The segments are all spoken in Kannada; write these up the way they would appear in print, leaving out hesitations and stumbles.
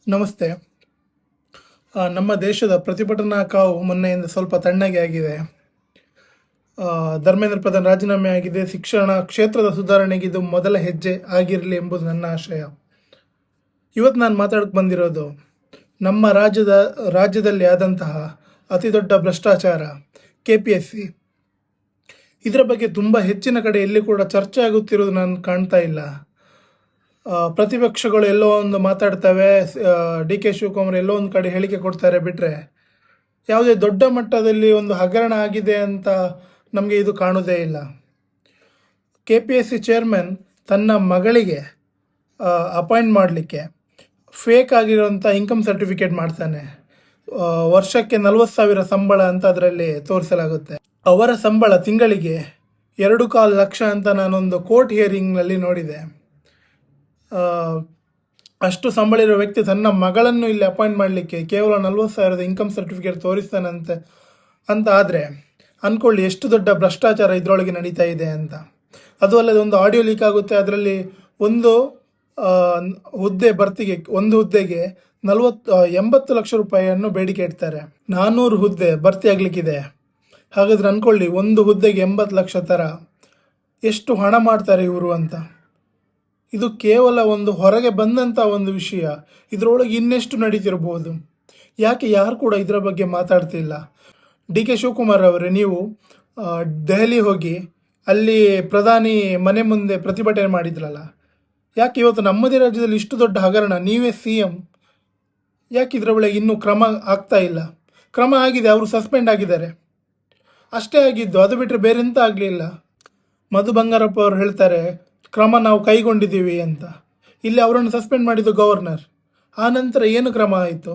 ನಮಸ್ತೆ. ನಮ್ಮ ದೇಶದ ಪ್ರತಿಭಟನಾ ಕಾವು ಮೊನ್ನೆಯಿಂದ ಸ್ವಲ್ಪ ತಣ್ಣಗೆ ಆಗಿದೆ. ಧರ್ಮೇಂದ್ರ ಪ್ರಧಾನ್ ರಾಜೀನಾಮೆ ಆಗಿದೆ. ಶಿಕ್ಷಣ ಕ್ಷೇತ್ರದ ಸುಧಾರಣೆಗೆ ಇದು ಮೊದಲ ಹೆಜ್ಜೆ ಆಗಿರಲಿ ಎಂಬುದು ನನ್ನ ಆಶಯ. ಇವತ್ತು ನಾನು ಮಾತಾಡಕ್ಕೆ ಬಂದಿರೋದು ನಮ್ಮ ರಾಜ್ಯದಲ್ಲಿ ಆದಂತಹ ಅತಿ ದೊಡ್ಡ ಭ್ರಷ್ಟಾಚಾರ KPSC. ಇದರ ಬಗ್ಗೆ ತುಂಬ ಹೆಚ್ಚಿನ ಕಡೆ ಎಲ್ಲಿ ಕೂಡ ಚರ್ಚೆ ಆಗುತ್ತಿರುವುದು ನಾನು ಕಾಣ್ತಾ ಇಲ್ಲ. ಪ್ರತಿಪಕ್ಷಗಳು ಎಲ್ಲೋ ಒಂದು ಮಾತಾಡ್ತವೆ, DK ಶಿವಕುಮಾರ್ ಎಲ್ಲೋ ಒಂದು ಕಡೆ ಹೇಳಿಕೆ ಕೊಡ್ತಾರೆ ಬಿಟ್ಟರೆ ಯಾವುದೇ ದೊಡ್ಡ ಮಟ್ಟದಲ್ಲಿ ಒಂದು ಹಗರಣ ಆಗಿದೆ ಅಂತ ನಮಗೆ ಇದು ಕಾಣೋದೇ ಇಲ್ಲ. KPSC ಚೇರ್ಮನ್ ತನ್ನ ಮಗಳಿಗೆ ಅಪಾಯಿಂಟ್ ಮಾಡಲಿಕ್ಕೆ ಫೇಕ್ ಆಗಿರೋಂಥ ಇನ್ಕಮ್ ಸರ್ಟಿಫಿಕೇಟ್ ಮಾಡ್ತಾನೆ. ವರ್ಷಕ್ಕೆ 40,000 ಸಂಬಳ ಅಂತ ಅದರಲ್ಲಿ ತೋರಿಸಲಾಗುತ್ತೆ. ಅವರ ಸಂಬಳ ತಿಂಗಳಿಗೆ 2.25 ಲಕ್ಷ ಅಂತ ನಾನೊಂದು ಕೋರ್ಟ್ ಹಿಯರಿಂಗ್ನಲ್ಲಿ ನೋಡಿದೆ. ಅಷ್ಟು ಸಂಬಳ ಇರೋ ವ್ಯಕ್ತಿ ತನ್ನ ಮಗಳನ್ನು ಇಲ್ಲಿ ಅಪಾಯಿಂಟ್ ಮಾಡಲಿಕ್ಕೆ ಕೇವಲ 40,000 ಇನ್ಕಮ್ ಸರ್ಟಿಫಿಕೇಟ್ ತೋರಿಸ್ತಾನಂತೆ ಅಂತ ಆದರೆ ಅಂದ್ಕೊಳ್ಳಿ ಎಷ್ಟು ದೊಡ್ಡ ಭ್ರಷ್ಟಾಚಾರ ಇದರೊಳಗೆ ನಡೀತಾ ಇದೆ ಅಂತ. ಅದು ಅಲ್ಲದೆ ಒಂದು ಆಡಿಯೋ ಲೀಕ್ ಆಗುತ್ತೆ. ಅದರಲ್ಲಿ ಒಂದು ಹುದ್ದೆ ಭರ್ತಿಗೆ ಒಂದು ಹುದ್ದೆಗೆ 80 ಲಕ್ಷ ರೂಪಾಯಿಯನ್ನು ಬೇಡಿಕೆ ಇಡ್ತಾರೆ. 400 ಹುದ್ದೆ ಭರ್ತಿ ಆಗಲಿಕ್ಕಿದೆ. ಹಾಗಾದ್ರೆ ಅಂದ್ಕೊಳ್ಳಿ ಒಂದು ಹುದ್ದೆಗೆ 80 ಲಕ್ಷ ಥರ ಎಷ್ಟು ಹಣ ಮಾಡ್ತಾರೆ ಇವರು ಅಂತ. ಇದು ಕೇವಲ ಒಂದು ಹೊರಗೆ ಬಂದಂಥ ಒಂದು ವಿಷಯ. ಇದರೊಳಗೆ ಇನ್ನೆಷ್ಟು ನಡೀತಿರ್ಬೋದು. ಯಾಕೆ ಯಾರು ಕೂಡ ಇದರ ಬಗ್ಗೆ ಮಾತಾಡ್ತಿಲ್ಲ? DK ಶಿವಕುಮಾರ್ ಅವರೇ, ನೀವು ದೆಹಲಿ ಹೋಗಿ ಅಲ್ಲಿ ಪ್ರಧಾನಿ ಮನೆ ಮುಂದೆ ಪ್ರತಿಭಟನೆ ಮಾಡಿದ್ರಲ್ಲ, ಯಾಕೆ ಇವತ್ತು ನಮ್ಮದೇ ರಾಜ್ಯದಲ್ಲಿ ಇಷ್ಟು ದೊಡ್ಡ ಹಗರಣ, ನೀವೇ CM, ಯಾಕೆ ಇದರ ಒಳಗೆ ಇನ್ನೂ ಕ್ರಮ ಆಗ್ತಾ ಇಲ್ಲ? ಕ್ರಮ ಆಗಿದೆ, ಅವರು ಸಸ್ಪೆಂಡ್ ಆಗಿದ್ದಾರೆ ಅಷ್ಟೇ ಆಗಿದ್ದು, ಅದು ಬಿಟ್ಟರೆ ಬೇರೆಂತ ಆಗಲಿಲ್ಲ. ಮಧು ಬಂಗಾರಪ್ಪ ಅವರು ಹೇಳ್ತಾರೆ ಕ್ರಮ ನಾವು ಕೈಗೊಂಡಿದ್ದೀವಿ ಅಂತ. ಇಲ್ಲಿ ಅವರನ್ನು ಸಸ್ಪೆಂಡ್ ಮಾಡಿದ್ದು ಗವರ್ನರ್. ಆ ನಂತರ ಏನು ಕ್ರಮ ಆಯಿತು?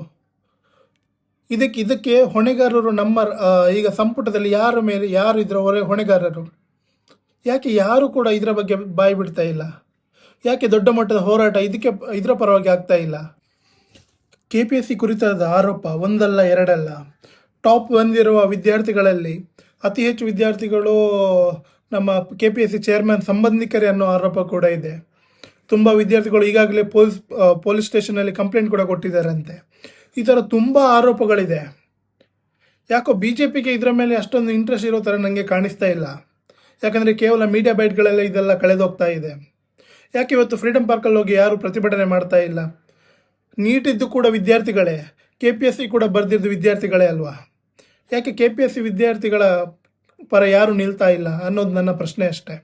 ಇದಕ್ಕೆ ಹೊಣೆಗಾರರು ನಮ್ಮ ಈಗ ಸಂಪುಟದಲ್ಲಿ ಯಾರು ಇದರ ಹೊಣೆಗಾರರು? ಯಾಕೆ ಯಾರು ಕೂಡ ಇದರ ಬಗ್ಗೆ ಬಾಯಿ ಬಿಡ್ತಾ ಇಲ್ಲ? ಯಾಕೆ ದೊಡ್ಡ ಮಟ್ಟದ ಹೋರಾಟ ಇದರ ಪರವಾಗಿ ಆಗ್ತಾ ಇಲ್ಲ? KPSC ಕುರಿತಾದ ಆರೋಪ ಒಂದಲ್ಲ ಎರಡಲ್ಲ. ಟಾಪ್ ಬಂದಿರುವ ವಿದ್ಯಾರ್ಥಿಗಳಲ್ಲಿ ಅತಿ ಹೆಚ್ಚು ವಿದ್ಯಾರ್ಥಿಗಳು ನಮ್ಮ KPSC ಚೇರ್ಮನ್ ಸಂಬಂಧಿಕರೇ ಅನ್ನೋ ಆರೋಪ ಕೂಡ ಇದೆ. ತುಂಬ ವಿದ್ಯಾರ್ಥಿಗಳು ಈಗಾಗಲೇ ಪೊಲೀಸ್ ಸ್ಟೇಷನಲ್ಲಿ ಕಂಪ್ಲೇಂಟ್ ಕೂಡ ಕೊಟ್ಟಿದ್ದಾರಂತೆ. ಈ ಥರ ತುಂಬ ಆರೋಪಗಳಿದೆ. ಯಾಕೋ BJPಗೆ ಇದರ ಮೇಲೆ ಅಷ್ಟೊಂದು ಇಂಟ್ರೆಸ್ಟ್ ಇರೋ ಥರ ನನಗೆ ಕಾಣಿಸ್ತಾ ಇಲ್ಲ. ಯಾಕಂದರೆ ಕೇವಲ ಮೀಡಿಯಾ ಬೈಟ್ಗಳೆಲ್ಲ ಇದೆಲ್ಲ ಕಳೆದೋಗ್ತಾ ಇದೆ. ಯಾಕೆ ಇವತ್ತು ಫ್ರೀಡಮ್ ಪಾರ್ಕಲ್ಲಿ ಹೋಗಿ ಯಾರು ಪ್ರತಿಭಟನೆ ಮಾಡ್ತಾ ಇಲ್ಲ? ನೀಟಿದ್ದು ಕೂಡ ವಿದ್ಯಾರ್ಥಿಗಳೇ, KPSC ಕೂಡ ಬರೆದಿದ್ದು ವಿದ್ಯಾರ್ಥಿಗಳೇ ಅಲ್ವಾ? ಯಾಕೆ KPSC ವಿದ್ಯಾರ್ಥಿಗಳ ಪರ ಯಾರು ನಿಲ್ತಾ ಇಲ್ಲ ಅನ್ನೋದು ನನ್ನ ಪ್ರಶ್ನೆ ಅಷ್ಟೇ.